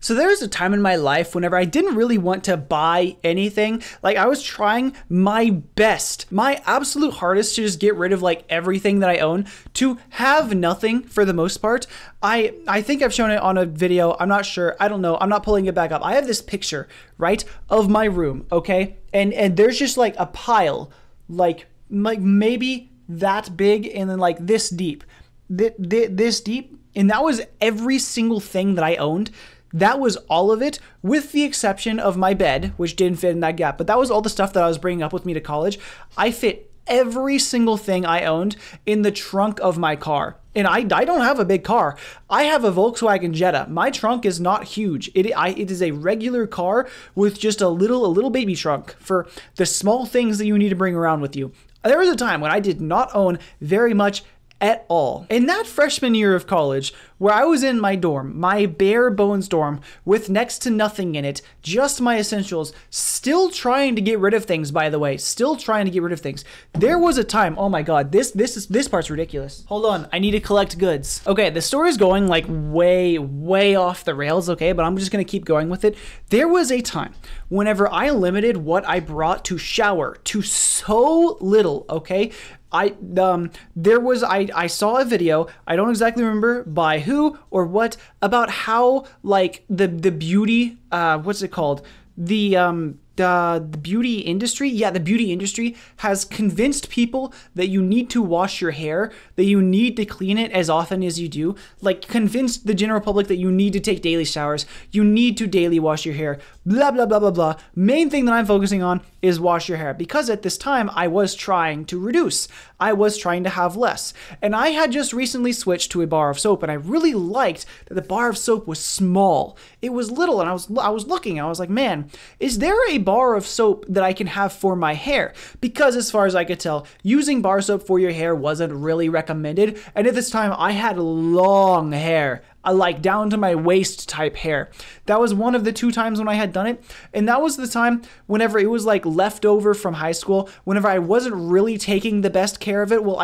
So there was a time in my life whenever I didn't really want to buy anything. Like I was trying my best, my absolute hardest to just get rid of like everything that I own, to have nothing for the most part. I think I've shown it on a video. I'm not sure. I don't know. I'm not pulling it back up. I have this picture, right, of my room, okay? And there's just like a pile, like maybe that big and then like this deep. This deep. And that was every single thing that I owned. That was all of it, with the exception of my bed, which didn't fit in that gap. But that was all the stuff that I was bringing up with me to college. I fit every single thing I owned in the trunk of my car. And I don't have a big car. I have a Volkswagen Jetta. My trunk is not huge. It is a regular car with just a little baby trunk for the small things that you need to bring around with you. There was a time when I did not own very much at all. In that freshman year of college, where I was in my dorm, my bare bones dorm, with next to nothing in it, just my essentials, still trying to get rid of things, by the way, still trying to get rid of things. There was a time, oh my god, this part's ridiculous. Hold on, I need to collect goods. Okay, the story is going like way off the rails, okay, but I'm just gonna keep going with it. There was a time whenever I limited what I brought to shower to so little, okay? I saw a video, I don't exactly remember by who or what, about how like the beauty, what's it called? The beauty industry, the beauty industry has convinced people that you need to wash your hair, that you need to clean it as often as you do, like convinced the general public that you need to take daily showers, you need to daily wash your hair, blah, blah, blah, blah, blah. Main thing that I'm focusing on is wash your hair, because at this time I was trying to reduce. I was trying to have less. And I had just recently switched to a bar of soap, and I really liked that the bar of soap was small. It was little, and I was looking, I was like, man, is there a bar of soap that I can have for my hair? Because as far as I could tell, using bar soap for your hair wasn't really recommended, and at this time I had long hair, like down to my waist type hair. That was one of the 2 times when I had done it, and that was the time whenever it was like left over from high school, whenever I wasn't really taking the best care of it. Well,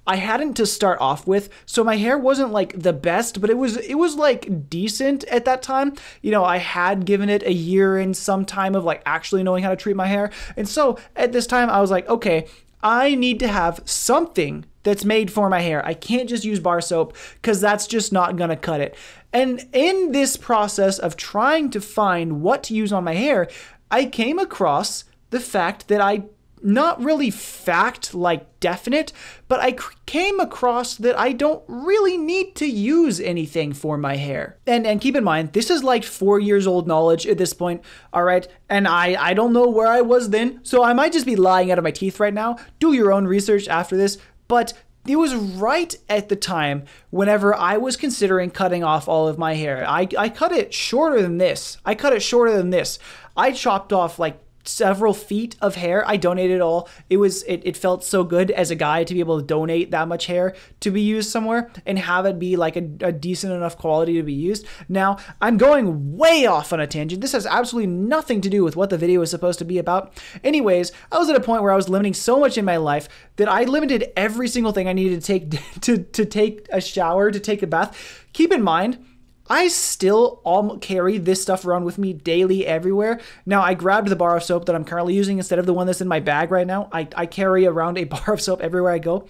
I hadn't to start off with, so my hair wasn't like the best, but it was like decent at that time. You know, I had given it a year and some time of like actually knowing how to treat my hair, and so at this time I was like, okay, I need to have something that's made for my hair. I can't just use bar soap, because that's just not gonna cut it. And in this process of trying to find what to use on my hair, I came across the fact that not really fact like definite, but I came across that I don't really need to use anything for my hair. And keep in mind, this is like 4 years old knowledge at this point, all right? And I don't know where I was then, so I might just be lying out of my teeth right now. Do your own research after this, but it was right at the time whenever I was considering cutting off all of my hair. I cut it shorter than this. I chopped off like several feet of hair. I donated all. It felt so good as a guy to be able to donate that much hair to be used somewhere and have it be like a decent enough quality to be used. Now, I'm going way off on a tangent. This has absolutely nothing to do with what the video is supposed to be about. Anyways, I was at a point where I was limiting so much in my life that I limited every single thing I needed to take to take a shower, to take a bath. Keep in mind, I still carry this stuff around with me daily everywhere. Now, I grabbed the bar of soap that I'm currently using instead of the one that's in my bag right now. I carry around a bar of soap everywhere I go.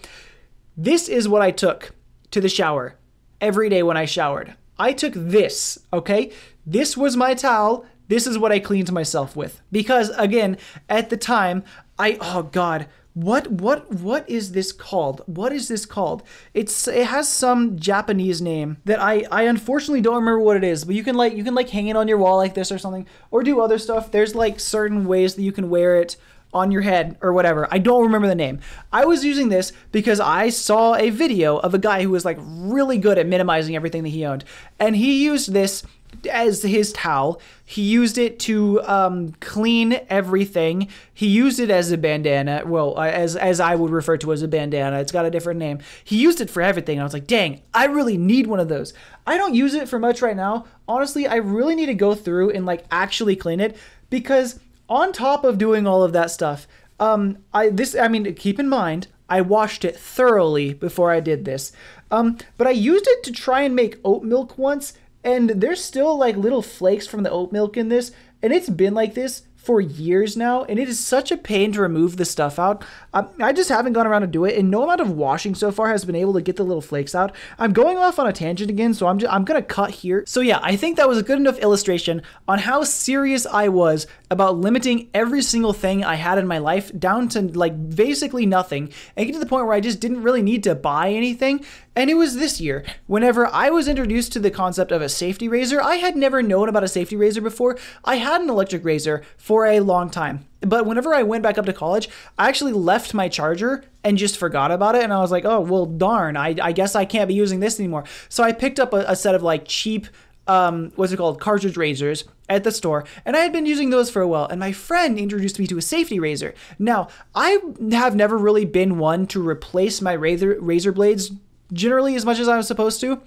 This is what I took to the shower every day when I showered. I took this, okay? This was my towel. This is what I cleaned myself with. Because, again, at the time, oh God, what is this called? What is this called? It has some Japanese name that I unfortunately don't remember what it is, but you can hang it on your wall like this or something, or do other stuff. There's like certain ways that you can wear it on your head or whatever. I don't remember the name. I was using this because I saw a video of a guy who was like really good at minimizing everything that he owned, and he used this as his towel. He used it to clean everything. He used it as a bandana. Well, as I would refer to as a bandana. It's got a different name. He used it for everything. I was like, dang, I really need one of those. I don't use it for much right now. Honestly, I really need to go through and like actually clean it, because on top of doing all of that stuff, keep in mind, I washed it thoroughly before I did this. But I used it to try and make oat milk once, and there's still like little flakes from the oat milk in this, and it's been like this for years now, and it is such a pain to remove the stuff out. I just haven't gone around to do it, and no amount of washing so far has been able to get the little flakes out. I'm going off on a tangent again, so I'm gonna cut here. So yeah, I think that was a good enough illustration on how serious I was about limiting every single thing I had in my life down to like basically nothing, and get to the point where I just didn't really need to buy anything. And it was this year, whenever I was introduced to the concept of a safety razor. I had never known about a safety razor before. I had an electric razor for a long time. But whenever I went back up to college, I actually left my charger and just forgot about it. And I was like, oh, well, darn, I guess I can't be using this anymore. So I picked up a set of like cheap, what's it called, cartridge razors at the store, and I had been using those for a while, and my friend introduced me to a safety razor. Now, I have never really been one to replace my razor blades generally as much as I was supposed to.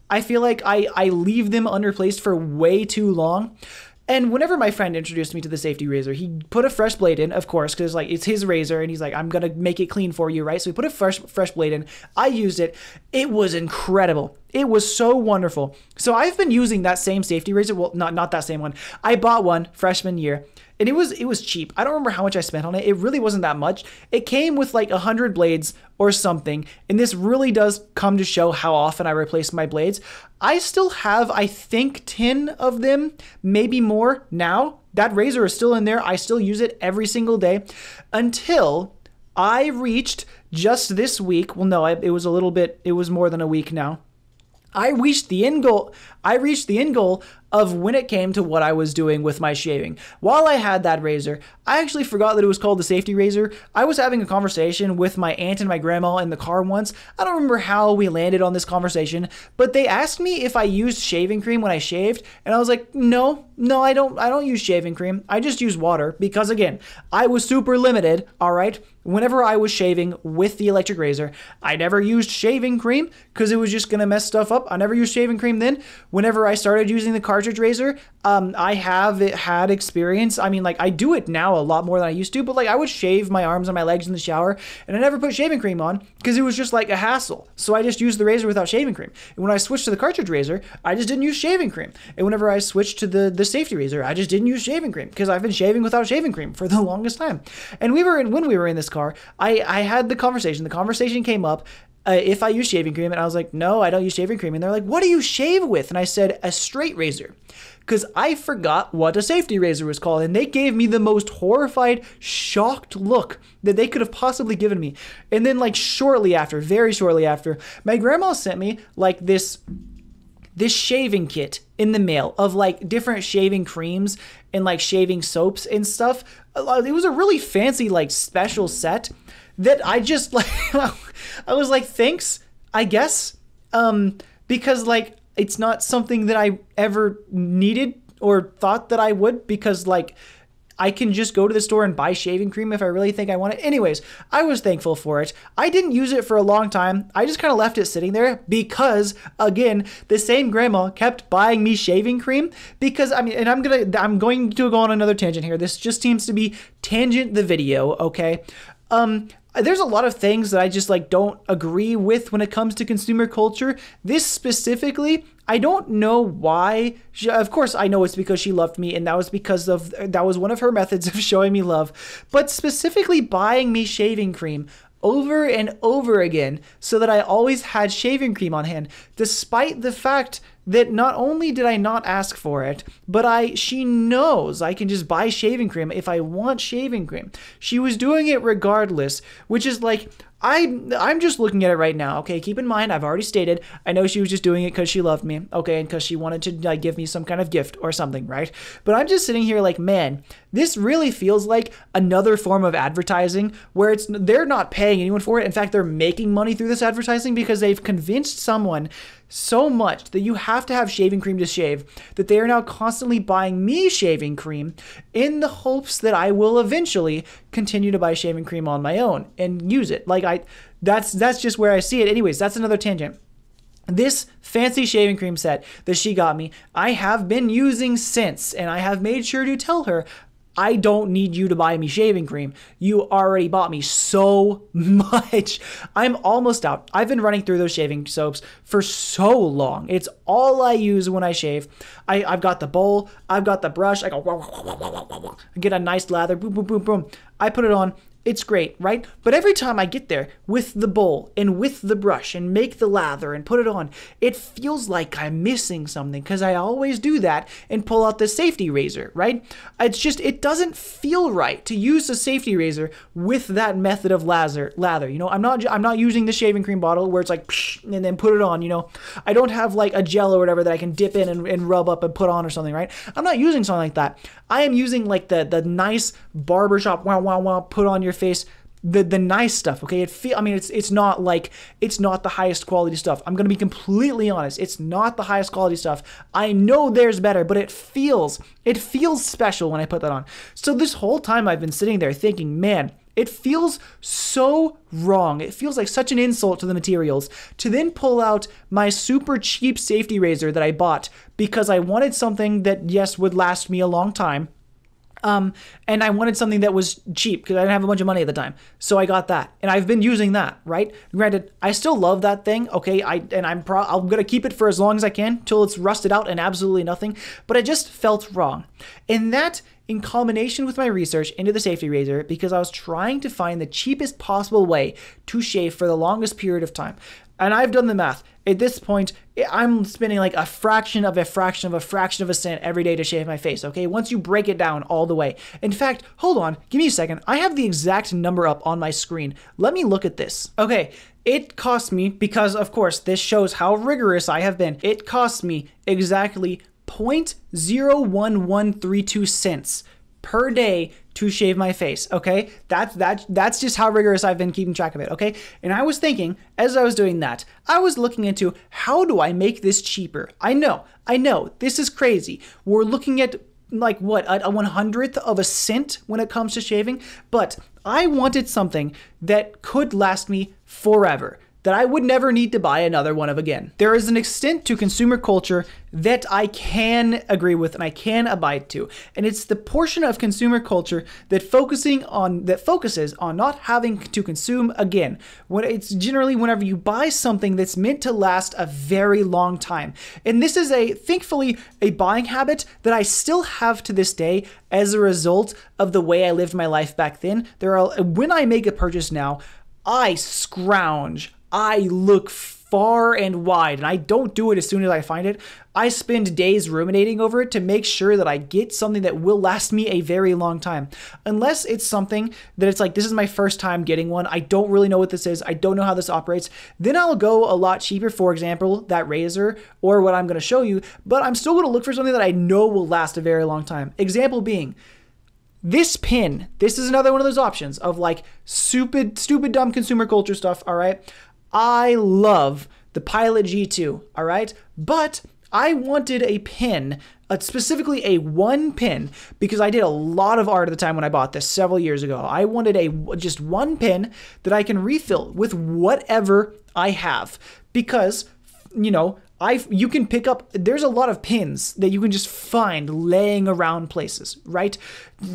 I feel like I leave them unreplaced for way too long. And whenever my friend introduced me to the safety razor, he put a fresh blade in, of course, because like it's his razor, and he's like, I'm gonna make it clean for you, right? So he put a fresh blade in. I used it. It was incredible. It was so wonderful. So I've been using that same safety razor. Well, not that same one. I bought one freshman year, and it was cheap. I don't remember how much I spent on it. It really wasn't that much. It came with like 100 blades or something, and this really does come to show how often I replace my blades. I still have, I think, 10 of them, maybe more now. That razor is still in there. I still use it every single day until I reached just this week. Well, no, it was more than a week now. I reached the end goal of when it came to what I was doing with my shaving. While I had that razor, I actually forgot that it was called the safety razor. I was having a conversation with my aunt and my grandma in the car once. I don't remember how we landed on this conversation, but they asked me if I used shaving cream when I shaved, and I was like, no, I don't use shaving cream. I just use water, because again, I was super limited, all right? Whenever I was shaving with the electric razor, I never used shaving cream because it was just going to mess stuff up. I never used shaving cream then. Whenever I started using the cartridge razor, I have had experience. I mean, like, I do it now a lot more than I used to, but like I would shave my arms and my legs in the shower, and I never put shaving cream on because it was just like a hassle. So I just used the razor without shaving cream. And when I switched to the cartridge razor, I just didn't use shaving cream. And whenever I switched to the safety razor, I just didn't use shaving cream because I've been shaving without shaving cream for the longest time. And when we were in this car, I had the conversation. The conversation came up if I use shaving cream, and I was like, no, I don't use shaving cream. And they're like, what do you shave with? And I said, a straight razor, because I forgot what a safety razor was called. And they gave me the most horrified, shocked look that they could have possibly given me. And then like very shortly after, my grandma sent me like this shaving kit in the mail of like different shaving creams and like shaving soaps and stuff. It was a really fancy, like special set that I just like, I was like, thanks, I guess. Because like, it's not something that I ever needed or thought that I would, because like, I can just go to the store and buy shaving cream if I really think I want it. Anyways, I was thankful for it. I didn't use it for a long time. I just kind of left it sitting there because, again, the same grandma kept buying me shaving cream because, I mean, and I'm going to go on another tangent here. This just seems to be tangent the video, okay? There's a lot of things that I just like don't agree with when it comes to consumer culture. This specifically, I don't know why. Of course, I know it's because she loved me, and that was one of her methods of showing me love. But specifically buying me shaving cream over and over again so that I always had shaving cream on hand, despite the fact that not only did I not ask for it, but she knows I can just buy shaving cream if I want shaving cream. She was doing it regardless, which is like, I'm just looking at it right now, okay? Keep in mind, I've already stated, I know she was just doing it because she loved me, okay? And because she wanted to give me some kind of gift or something, right? But I'm just sitting here like, man, this really feels like another form of advertising where they're not paying anyone for it. In fact, they're making money through this advertising because they've convinced someone so much that you have to have shaving cream to shave that they are now constantly buying me shaving cream in the hopes that I will eventually continue to buy shaving cream on my own and use it. Like that's just where I see it. Anyways, that's another tangent. This fancy shaving cream set that she got me, I have been using since, and I have made sure to tell her I don't need you to buy me shaving cream. You already bought me so much. I'm almost out. I've been running through those shaving soaps for so long. It's all I use when I shave. I've got the bowl. I've got the brush. I go, I get a nice lather. Boom, boom, boom, boom. I put it on. It's great, right? But every time I get there with the bowl and with the brush and make the lather and put it on, it feels like I'm missing something because I always do that and pull out the safety razor, right? It doesn't feel right to use a safety razor with that method of lather. You know, I'm not using the shaving cream bottle where it's like, and then put it on, you know. I don't have like a gel or whatever that I can dip in and rub up and put on or something, right? I'm not using something like that. I am using like the nice barbershop, put on your face, the nice stuff, okay? It's not the highest quality stuff. I'm gonna be completely honest. It's not the highest quality stuff. I know there's better, but it feels special when I put that on. So this whole time I've been sitting there thinking, man, it feels so wrong. It feels like such an insult to the materials to then pull out my super cheap safety razor that I bought because I wanted something that, yes, would last me a long time. And I wanted something that was cheap because I didn't have a bunch of money at the time. So I got that. And I've been using that, right? Granted, I still love that thing, okay? I'm going to keep it for as long as I can till it's rusted out and absolutely nothing. But it just felt wrong. And that, in combination with my research into the safety razor, because I was trying to find the cheapest possible way to shave for the longest period of time. And I've done the math. At this point, I'm spending like a fraction of a cent every day to shave my face, okay? Once you break it down all the way. In fact, hold on, give me a second. I have the exact number up on my screen. Let me look at this. Okay, it cost me, because of course, this shows how rigorous I have been. It cost me exactly 0.01132 cents per day to shave my face, okay? That's just how rigorous I've been keeping track of it, okay? And I was thinking, as I was doing that, I was looking into how do I make this cheaper? I know, this is crazy. We're looking at like what, a 1/100th of a cent when it comes to shaving, but I wanted something that could last me forever, that I would never need to buy another one of again. There is an extent to consumer culture that I can agree with and I can abide to. And it's the portion of consumer culture that focuses on not having to consume again. When it's generally whenever you buy something that's meant to last a very long time. And this is thankfully a buying habit that I still have to this day as a result of the way I lived my life back then. When I make a purchase now, I scrounge. I look far and wide, and I don't do it as soon as I find it. I spend days ruminating over it to make sure that I get something that will last me a very long time. Unless it's something that it's like, this is my first time getting one. I don't really know what this is. I don't know how this operates. Then I'll go a lot cheaper, for example, that razor or what I'm going to show you, but I'm still going to look for something that I know will last a very long time. Example being, this pin. This is another one of those options of like stupid, dumb consumer culture stuff, all right? I love the Pilot G2, all right? But I wanted a pin, specifically a one pin, because I did a lot of art at the time when I bought this several years ago. I wanted just one pin that I can refill with whatever I have, because, you know, you can pick up, there's a lot of pins that you can just find laying around places, right?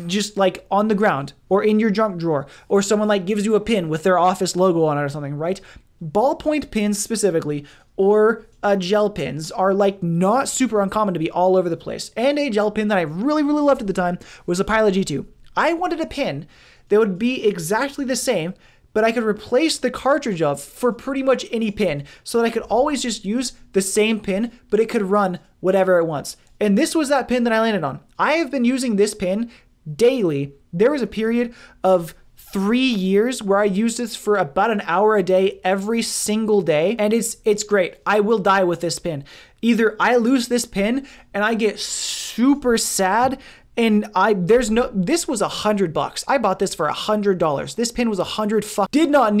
Just like on the ground or in your junk drawer, or someone like gives you a pin with their office logo on it or something, right? Ballpoint pins specifically, or gel pins, are like not super uncommon to be all over the place. And a gel pin that I really, really loved at the time was a Pilot G2. I wanted a pin that would be exactly the same, but I could replace the cartridge of for pretty much any pin, so that I could always just use the same pin, but it could run whatever it wants. And this was that pin that I landed on. I have been using this pin daily. There was a period of 3 years where I used this for about an hour a day every single day, and it's great. I will die with this pin. Either I lose this pin and I get super sad, and this was $100. I bought this for $100. This pin was I did not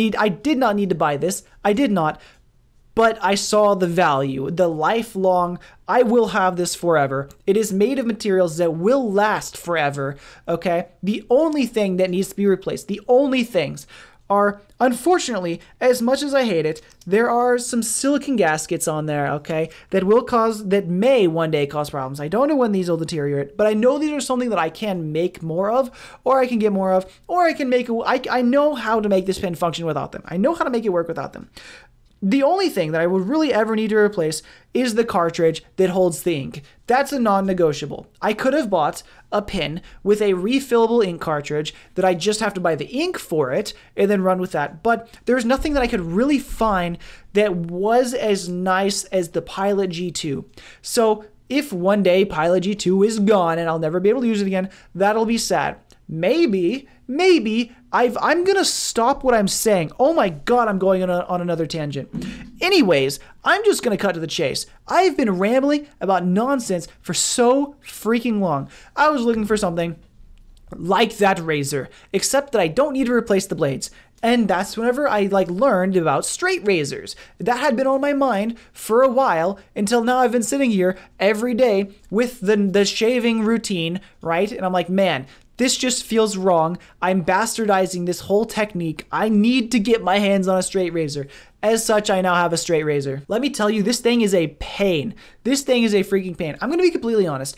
need to buy this. I did not. But I saw the value, the lifelong, I will have this forever. It is made of materials that will last forever, okay? The only thing that needs to be replaced, the only things are, unfortunately, as much as I hate it, there are some silicon gaskets on there, okay, that may one day cause problems. I don't know when these will deteriorate, but I know these are something that I can make more of, or I can get more of, or I can make, I know how to make this pen function without them. I know how to make it work without them. The only thing that I would really ever need to replace is the cartridge that holds the ink. That's a non-negotiable. I could have bought a pen with a refillable ink cartridge that I just have to buy the ink for it and then run with that. But there's nothing that I could really find that was as nice as the Pilot G2. So if one day Pilot G2 is gone and I'll never be able to use it again, that'll be sad. Maybe I'm gonna stop what I'm saying. Oh my god, I'm going on another tangent. Anyways, I'm just gonna cut to the chase. I've been rambling about nonsense for so freaking long. I was looking for something like that razor, except that I don't need to replace the blades. And that's whenever I learned about straight razors. That had been on my mind for a while until now. I've been sitting here every day with the shaving routine, right? And I'm like, man, this just feels wrong. I'm bastardizing this whole technique. I need to get my hands on a straight razor. As such, I now have a straight razor. Let me tell you, this thing is a pain. This thing is a freaking pain. I'm gonna be completely honest.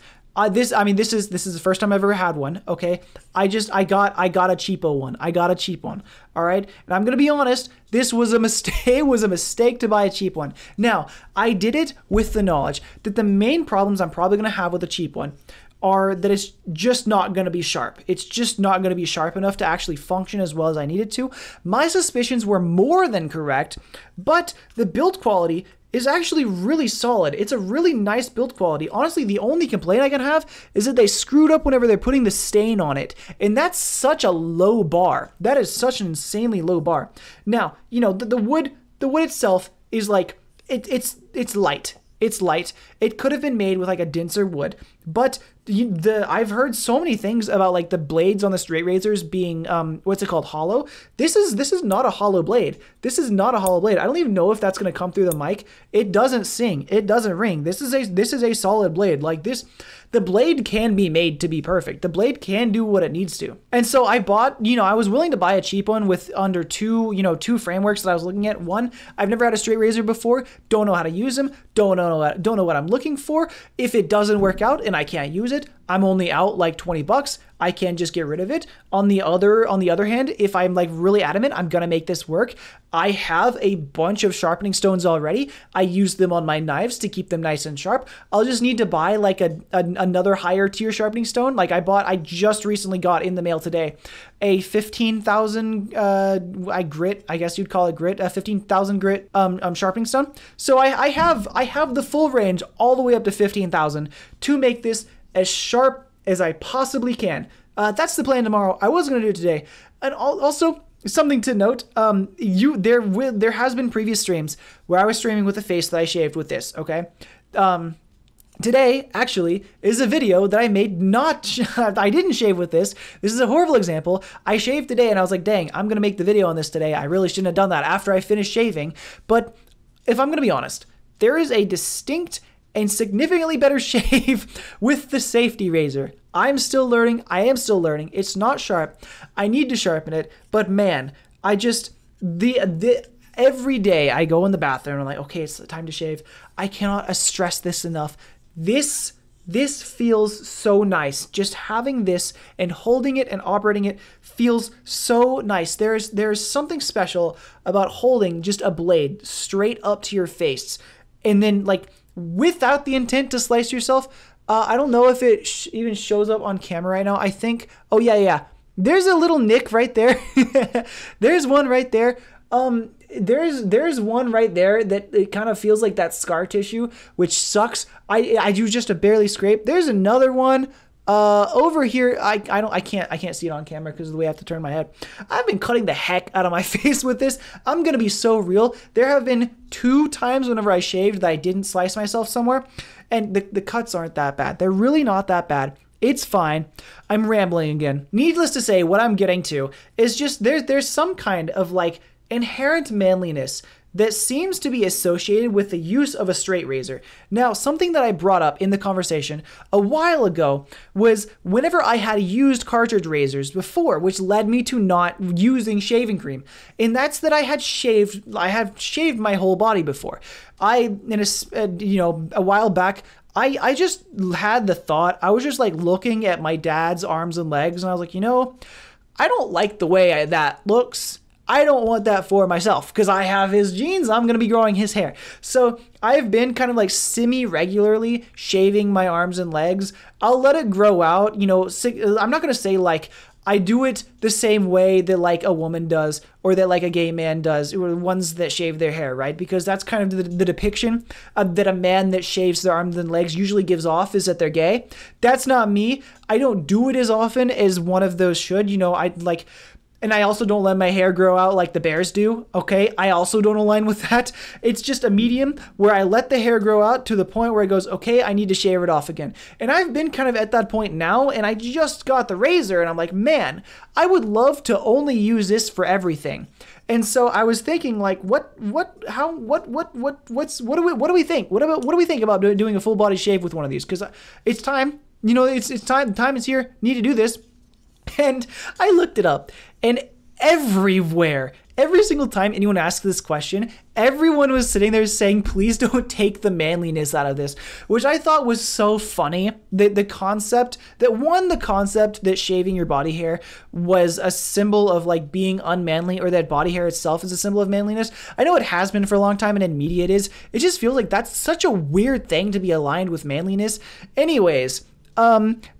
This is the first time I've ever had one. Okay, I got a cheapo one. I got a cheap one. All right, and I'm gonna be honest. This was a mistake. It was a mistake to buy a cheap one. Now, I did it with the knowledge that the main problems I'm probably gonna have with a cheap one are that it's just not going to be sharp. It's just not going to be sharp enough to actually function as well as I need it to. My suspicions were more than correct, but the build quality is actually really solid. It's a really nice build quality. Honestly, the only complaint I can have is that they screwed up whenever they're putting the stain on it. And that's such a low bar. That is such an insanely low bar. Now, you know, the wood itself is like, it's light. It's light. It could have been made with like a denser wood, but I've heard so many things about like the blades on the straight razors being what's it called, hollow. This is not a hollow blade. This is not a hollow blade. I don't even know if that's going to come through the mic. It doesn't sing. It doesn't ring. This is a solid blade. Like this, the blade can be made to be perfect. The blade can do what it needs to. And so I bought, I was willing to buy a cheap one with under two frameworks that I was looking at. One, I've never had a straight razor before. Don't know how to use them. Don't know what I'm looking for. If it doesn't work out and I can't use it, I'm only out like $20. I can just get rid of it. On the other hand, if I'm like really adamant, I'm gonna make this work. I have a bunch of sharpening stones already. I use them on my knives to keep them nice and sharp. I'll just need to buy like another higher tier sharpening stone. Like I just recently got in the mail today a 15,000 grit, I guess you'd call it grit, a 15,000 grit sharpening stone. So I have the full range all the way up to 15,000 to make this as sharp as I possibly can. That's the plan tomorrow. I was going to do it today. And also, something to note, there has been previous streams where I was streaming with a face that I shaved with this, okay? Today, actually, is a video that I made I didn't shave with this. This is a horrible example. I shaved today and I was like, dang, I'm going to make the video on this today. I really shouldn't have done that after I finished shaving. But if I'm going to be honest, there is a distinct and significantly better shave with the safety razor. I am still learning. It's not sharp. I need to sharpen it. But man, I just, every day I go in the bathroom and I'm like, okay, it's time to shave. I cannot stress this enough. This feels so nice. Just having this and holding it and operating it feels so nice. There's something special about holding just a blade straight up to your face and then like without the intent to slice yourself. I don't know if it even shows up on camera right now. I think, oh yeah. There's a little nick right there. There's one right there. There's one right there that it kind of feels like that scar tissue, which sucks. I do just a barely scrape. There's another one over here. I can't see it on camera because of the way I have to turn my head. I've been cutting the heck out of my face with this. I'm gonna be so real. There have been 2 times whenever I shaved that I didn't slice myself somewhere, and the cuts aren't that bad. They're really not that bad. It's fine. I'm rambling again. Needless to say, what I'm getting to is just there's some kind of like inherent manliness that seems to be associated with the use of a straight razor. Now, something that I brought up in the conversation a while ago was whenever I had used cartridge razors before, which led me to not using shaving cream. And that's that I have shaved my whole body before. A while back, I just had the thought, I was just like looking at my dad's arms and legs, and I was like, I don't like the way that looks. I don't want that for myself because I have his genes. I'm going to be growing his hair. So I've been kind of like semi-regularly shaving my arms and legs. I'll let it grow out. I'm not going to say like I do it the same way that like a woman does or that like a gay man does, or ones that shave their hair, right? Because that's kind of the depiction that a man that shaves their arms and legs usually gives off, is that they're gay. That's not me. I don't do it as often as one of those should. And I also don't let my hair grow out like the bears do, okay? I also don't align with that. It's just a medium where I let the hair grow out to the point where it goes, okay, I need to shave it off again. And I've been kind of at that point now, and I just got the razor, and I'm like, man, I would love to only use this for everything. And so I was thinking, like, what do we think? What do we think about doing a full body shave with one of these? Because it's time. It's time. The time is here. Need to do this. And I looked it up, and everywhere, every single time anyone asked this question, everyone was sitting there saying, please don't take the manliness out of this, which I thought was so funny. The concept that shaving your body hair was a symbol of like being unmanly, or that body hair itself is a symbol of manliness. I know it has been for a long time, and in media it is. It just feels like that's such a weird thing to be aligned with manliness. Anyways,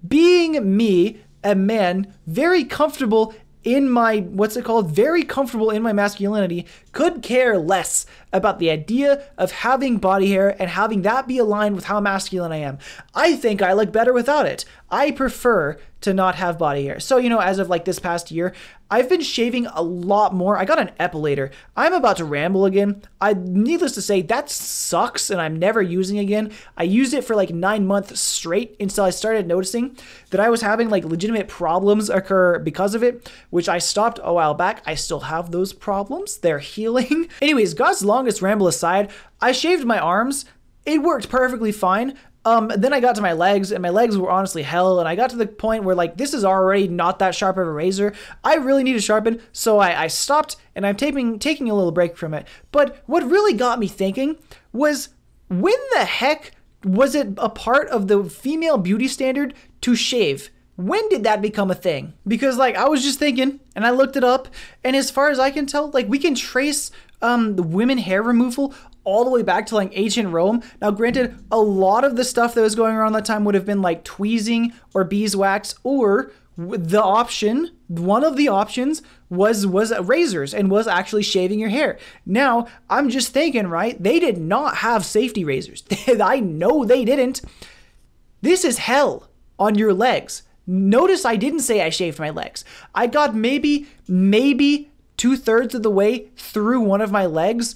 being me, a man very comfortable in my, very comfortable in my masculinity, could care less about the idea of having body hair and having that be aligned with how masculine I am. I think I look better without it. I prefer to not have body hair. So, as of like this past year, I've been shaving a lot more. I got an epilator. I'm about to ramble again. Needless to say, that sucks, and I'm never using again. I used it for like 9 months straight until I started noticing that I was having like legitimate problems occur because of it, which I stopped a while back. I still have those problems. They're healing. Anyways, God's longest ramble aside, I shaved my arms. It worked perfectly fine. Then I got to my legs, and my legs were honestly hell, and I got to the point where like, this is already not that sharp of a razor. I really need to sharpen, so I stopped, and I'm taking a little break from it. But what really got me thinking was, when the heck was it a part of the female beauty standard to shave? When did that become a thing? Because like, I was just thinking, and I looked it up, and as far as I can tell, like, we can trace the women hair removal all the way back to like ancient Rome. Now, granted, a lot of the stuff that was going around that time would have been like tweezing or beeswax, or one of the options was razors, and was actually shaving your hair. Now, I'm just thinking, right? They did not have safety razors. I know they didn't. This is hell on your legs. Notice I didn't say I shaved my legs. I got maybe 2/3 of the way through one of my legs.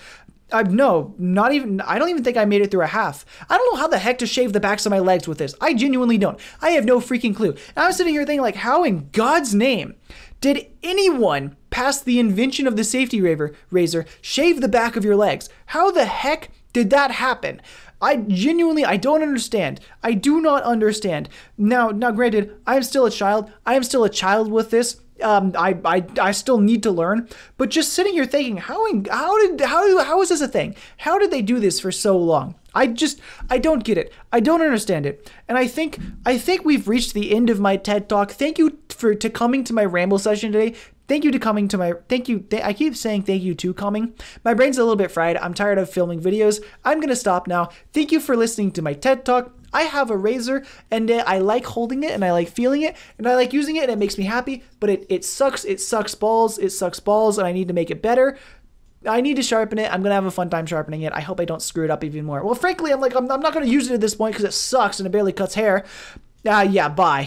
No, not even. I don't even think I made it through a half. I don't know how the heck to shave the backs of my legs with this. I genuinely don't. I have no freaking clue. And I was sitting here thinking, like, how in God's name did anyone, past the invention of the safety razor, shave the back of your legs? How the heck did that happen? I don't understand. I do not understand. Now, granted, I am still a child. I am still a child with this. I still need to learn, but just sitting here thinking, how is this a thing? How did they do this for so long? I don't get it. I don't understand it. And I think we've reached the end of my TED Talk. Thank you to coming to my ramble session today. Thank you to coming to my, I keep saying thank you to coming. My brain's a little bit fried. I'm tired of filming videos. I'm going to stop now. Thank you for listening to my TED Talk. I have a razor, and I like holding it, and I like feeling it, and I like using it, and it makes me happy, but it sucks. It sucks balls. It sucks balls, and I need to make it better. I need to sharpen it. I'm going to have a fun time sharpening it. I hope I don't screw it up even more. Well, frankly, I'm not going to use it at this point because it sucks and it barely cuts hair. Yeah, bye.